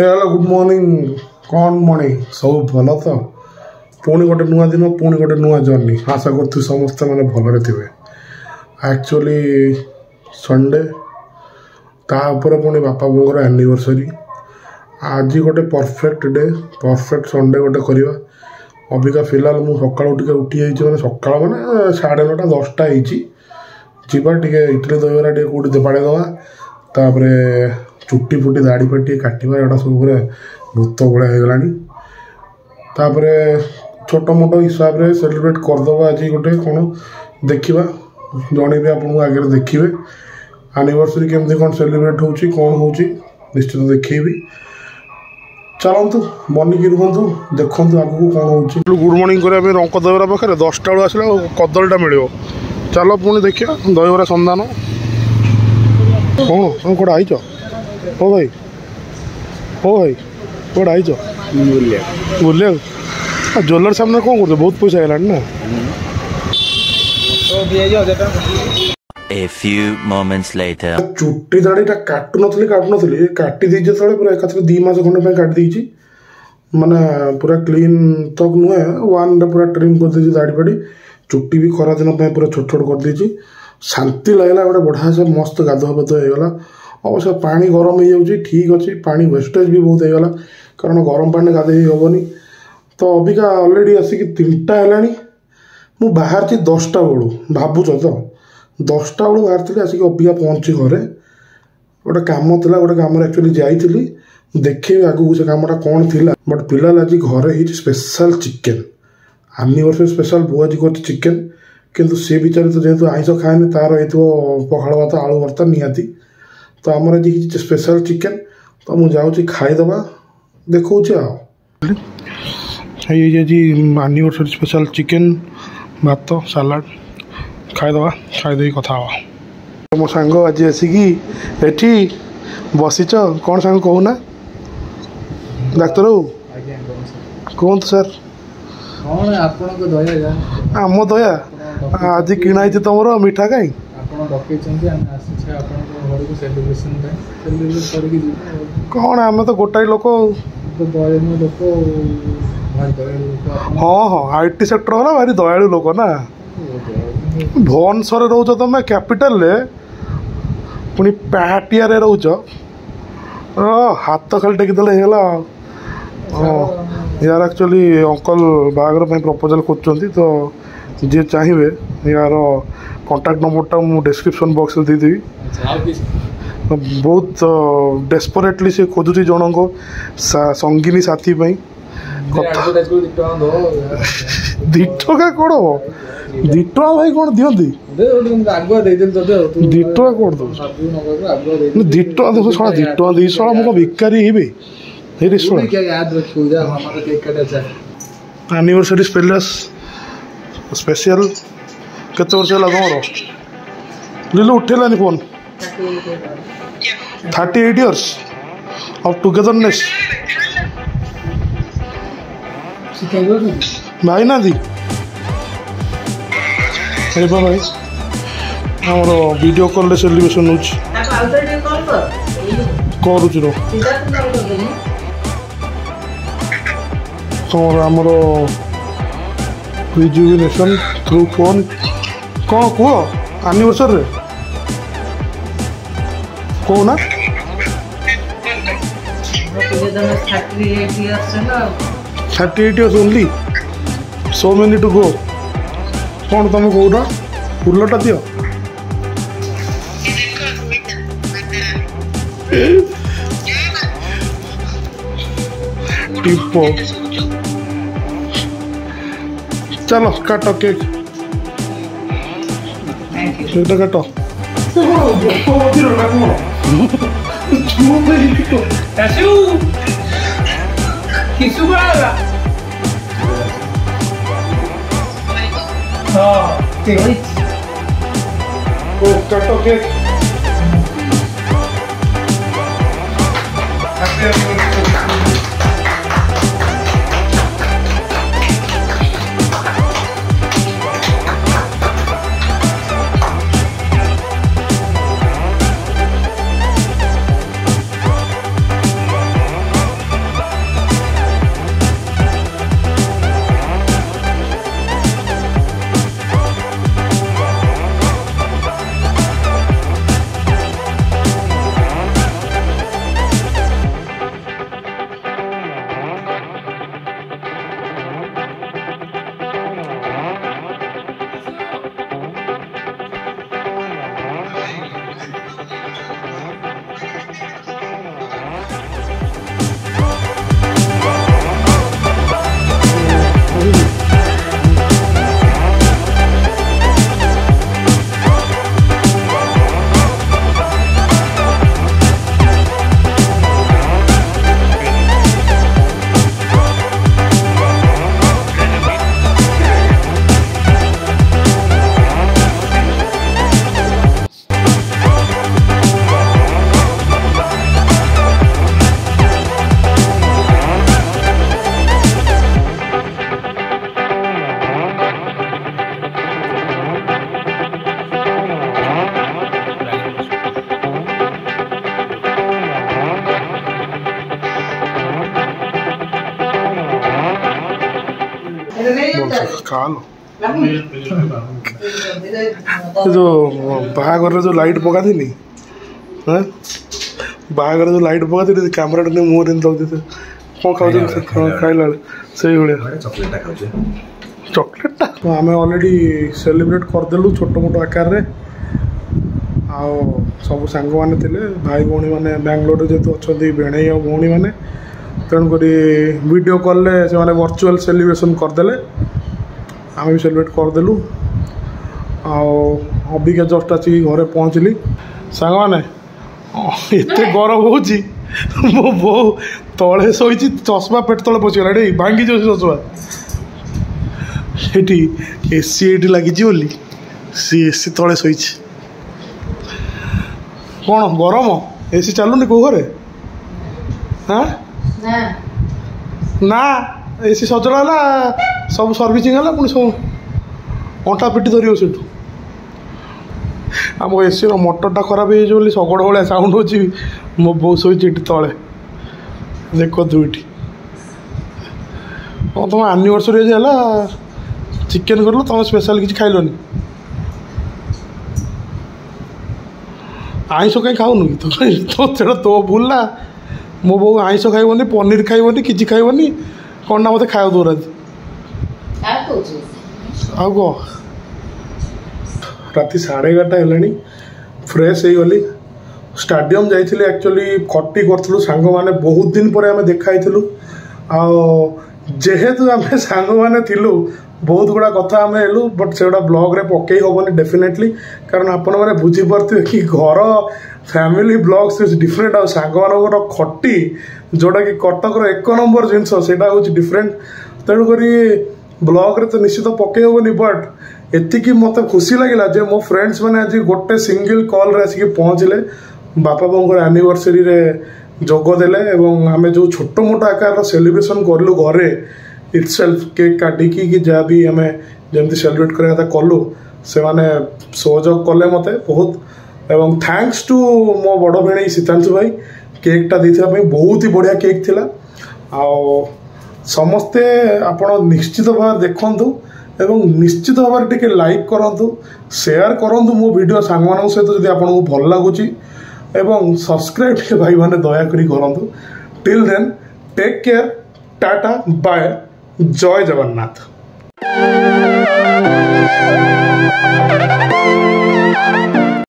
Hello good morning कौन morning सब भल तो पुणी गोटे नुआ दिन पुणी गोटे नुआ जर्नी आशा करूँ समस्ते मैंने भलरे थे। एक्चुअली संडे तापर पुणी बापा बोर एनिवर्सरी आज गोटे परफेक्ट डे परफेक्ट संडे गोटे करवा। अबिका फिलहाल मुझे सका उठी मैंने सका मैंने 9:30 10टा जीवा टे इडली दहीबरा टे कौटी बाड़े दवा तापर चुट्टी फुटी दाढ़ी फाटी काटवा एटा सब भूत भाया होगलानी। तापर छोट मोट हिसाब से सेलिब्रेट करदे आज गोटे कौन देखा जन आपको आगे देखिए एनिवर्सरी केमती कौन सेलिब्रेट होची कौन होची निश्चित देखी। चलतु बनिकी रुहतु देखु आगू कौन होची। गुड मॉर्निंग करने रंक दहीबरा पाखे 10टा बेलू आसला कदलीटा मिल चलो पुणी देखिए दहीबरा संधान कौन तुम कौट आईच ओ भाई कौट आईच बुलिया ज्वेलर सामने कौन कर बहुत पैसा है ना। A few moments later चुट्टी दाढ़ीटा काटु नी काटी देजे पूरा एक 2 मास खंडे काटी माने पूरा क्लीन तक नुहे वन पूरा ट्रिम कर दे दाढ़ी फाड़ी चुट्टी भी खरा दिन पूरा छोट छोट कर दे शांति लगला गोटे बढ़िया से मस्त गाधुआ पाधुआ होगा। अवश्य पानी गरम हो जाऊँगी ठीक अच्छे पानी वेस्टेज भी बहुत होगा कारण गरम पानी गाधे हेनी। तो अबिका अलरेडी आसिक 3टा है मु बाहर 10टा बेलू भावुच तो 10टा बेलू बाहर आसिक अबिका पहुँची घरे गोटे कम था गोटे कम एक्चुअली जाइली देखी आगू से कमटा कौन थी बट फिलहाल आज घरे स्पेशल चिकेन एनिवर्सरी स्पेशल बो आज कर चिकेन किंतु सी बेचारे तो जेहतु आइंस खाए तार पखाड़ भात आलू भर्ता निहाती तो आमर आज स्पेशल चिकेन तो मुझे जाऊँगी खाईदे देखा आज एनिवर्सरी स्पेशल चिकेन भात सालाड खाईदे खाईदे कथा मो सांग आज आसिकी एठी बसीच कौन सांग कहूना डाक्तर कहतु सर आम दया आज किणाई तुम मिठा कहीं कौन आम तो गोटाए लोक हाँ हाँ आईटी सेक्टर वाला भारी दयालु लोक ना भुवनेश्वर रोच तुम कैपिटल पुणी पाटिया रोच हाथ खाली टेकीदे होगा। यार एक्चुअली अंकल बागर प्रपोजल कर तो जी चाहिए यार कांटेक्ट नंबरटा मु डिस्क्रिप्शन बॉक्स में देदेवी। बहुत डेस्परेटली से खोजुची जन को संगिनी साथी 2 टका कौन हम 2 टका भाई कौन दिखती 2 टका कौन दो 2 टका दो साला 2 टका दी साला मुझे भिकारी एनिवर्सरी स्पेशल केते वर्ष है तुम लीलू उठेलानी फोन 38 इयर्स ऑफ टुगेदरनेस भाई ना दी भाई आमर वीडियो कॉल सेलिब्रेशन करुच तुम आमर रिजुविनेशन थ्रू फोन कौन कह एनिवर्सरी कहना 38 years only so many to go कौन तुम कौटा फुलटा दियो टिपो चलो काटो केक काटो काटो केक ଖାଆନ ଯେଉଁ ବାହାଘରରେ ଯେଉଁ ଲାଇଟ୍ ପକାନ୍ତିନି ହଁ ବାହାଘରରେ ଯେଉଁ ଲାଇଟ୍ ପକାନ୍ତିନି କ୍ୟାମେରାଟା ନେଇ ମୁହଁରେ ଏମିତି ଦେଉଛନ୍ତି କ'ଣ ଖାଉଛନ୍ତି ଖାଇଲା ବେଳେ ସେଇଭଳିଆ ଚକୋଲେଟ୍ଟା ଆମେ ଅଲରେଡ଼ି ସେଲିବ୍ରେଟ୍ କରିଦେଲୁ ଛୋଟ ମୋଟ ଆକାରରେ ଆଉ ସବୁ ସାଙ୍ଗମାନେ ଥିଲେ ଭାଇ ଭଉଣୀମାନେ ବାଙ୍ଗାଲୋରରେ ଯେହେତୁ ଅଛନ୍ତି ଭେଣେଇ ଆଉ ଭଉଣୀମାନେ ତେଣୁକରି ଭିଡ଼ିଓ କଲ୍ରେ ସେମାନେ ଭର୍ଚୁଆଲ୍ ସେଲିବ୍ରେସନ୍ କରିଦେଲେ ଆମେ ବି ସେଲିବ୍ରେଟ୍ କରିଦେଲୁ ଆଉ ଅବିକା ଜଷ୍ଟ ଆସିକି ଘରେ ପହଞ୍ଚିଲି ସାଙ୍ଗମାନେ ଏତେ ଗରମ ହେଉଛି ମୋ ବୋଉ ତଳେ ଶୋଇଛି ଚଷମା ପେଟ ତଳେ ପଶିଗଲା ଏଠି ଭାଙ୍ଗି ଯାଉଛି ଚଷମା ଏଠି ଏସି ଏଇଠି ଲାଗିଛି ବୋଲି ସେ ଏସି ତଳେ ଶୋଇଛି କ'ଣ ଗରମ ଏସି ଚାଲୁନି କେଉଁ ଘରେ ହଁ ନା ଏସି ସଜଡ଼ା ହେଲା ସବୁ ସର୍ଭିସିଂ ହେଲା ପୁଣି ସବୁ ଅଣ୍ଟା ପିଟି ଧରିବ ସେଠୁ ଆମ ଏସିର ମଟରଟା ଖରାପ ହେଇଯାଇଛି ବୋଲି ଶଗଡ଼ ଭଳିଆ ସାଉଣ୍ଡ ହେଉଛି ମୋ ବୋଉ ଶୋଇଛି ଏଠି ତଳେ ଦେଖନ୍ତୁ ଏଠି ହଁ ତୁମ ଆନିଭର୍ସରୀ ଆଜି ହେଲା ଚିକେନ୍ କରିଲ ତୁମେ ସ୍ପେଶାଲ୍ କିଛି ଖାଇଲନି ଆଇଁଷ କାହିଁ ଖାଉନୁ କି ସେଇଟା ତୋ ଭୁଲ ନା ମୋ ବୋଉ ଆଇଁଷ ଖାଇବନି ପନିର ଖାଇବନି କିଛି ଖାଇବନି କ'ଣ ନା ମୋତେ ଖାଇବାକୁ ଦଉନାହାନ୍ତି ଆଉ କ'ଣ ରାତି 11:30 ହେଲାଣି ଫ୍ରେଶ୍ ହେଇଗଲି ଷ୍ଟାଡ଼ିୟମ୍ ଯାଇଥିଲି ଆକ୍ଚୁଆଲି ଖଟି କରିଥିଲୁ ସାଙ୍ଗମାନେ ବହୁତ ଦିନ ପରେ ଆମେ ଦେଖା ହେଇଥିଲୁ ଆଉ ଯେହେତୁ ଆମେ ସାଙ୍ଗମାନେ ଥିଲୁ ବହୁତ ଗୁଡ଼ା କଥା ଆମେ ହେଲୁ ବଟ୍ ସେଗୁଡ଼ା ବ୍ଲଗ୍ରେ ପକେଇ ହେବନି ଡେଫିନେଟଲି କାରଣ ଆପଣମାନେ ବୁଝିପାରୁଥିବେ କି ଘର ଫ୍ୟାମିଲି ବ୍ଲଗ୍ସ ଇଜ୍ ଡିଫରେଣ୍ଟ ଆଉ ସାଙ୍ଗମାନଙ୍କର ଖଟି ଯେଉଁଟାକି କଟକର 1 ନମ୍ବର ଜିନିଷ ସେଇଟା ହେଉଛି ଡିଫରେଣ୍ଟ ତେଣୁକରି ବ୍ଲଗ୍ରେ ତ ନିଶ୍ଚିତ ପକେଇ ହେବନି ବଟ୍ ଏତିକି ମୋତେ ଖୁସି ଲାଗିଲା ଯେ ମୋ ଫ୍ରେଣ୍ଡସ୍ ମାନେ ଆଜି ଗୋଟେ ସିଙ୍ଗଲ କଲ୍ରେ ଆସିକି ପହଞ୍ଚିଲେ ବାପା ବୋଉଙ୍କର ଆନିଭର୍ସରୀରେ ଯୋଗ ଦେଲେ ଏବଂ ଆମେ ଯେଉଁ ଛୋଟ ମୋଟ ଆକାରର ସେଲିବ୍ରେସନ୍ କରିଲୁ ଘରେ ଇଟସେଲ୍ଫ କେକ୍ କାଟିକି କି ଯାହା ବି ଆମେ ଯେମିତି ସେଲିବ୍ରେଟ୍ କରିବା କଥା କଲୁ ସେମାନେ ସହଯୋଗ କଲେ ମୋତେ ବହୁତ ଏବଂ ଥ୍ୟାଙ୍କସ୍ ଟୁ ମୋ ବଡ଼ ଭେଣେଇ ଶୀତାଂଶୁ ଭାଇ କେକ୍ଟା ଦେଇଥିବା ପାଇଁ ବହୁତ ହି ବଢ଼ିଆ କେକ୍ ଥିଲା ଆଉ ସମସ୍ତେ ଆପଣ ନିଶ୍ଚିତ ଭାବରେ ଦେଖନ୍ତୁ ଏବଂ ନିଶ୍ଚିତ ଭାବରେ ଟିକେ ଲାଇକ୍ କରନ୍ତୁ ସେୟାର କରନ୍ତୁ ମୋ ଭିଡ଼ିଓ ସାଙ୍ଗମାନଙ୍କ ସହିତ ଯଦି ଆପଣଙ୍କୁ ଭଲ ଲାଗୁଛି ଏବଂ ସବସ୍କ୍ରାଇବ୍ ଟିକେ ଭାଇମାନେ ଦୟାକରି କରନ୍ତୁ till then take care tata bye जय जगन्नाथ।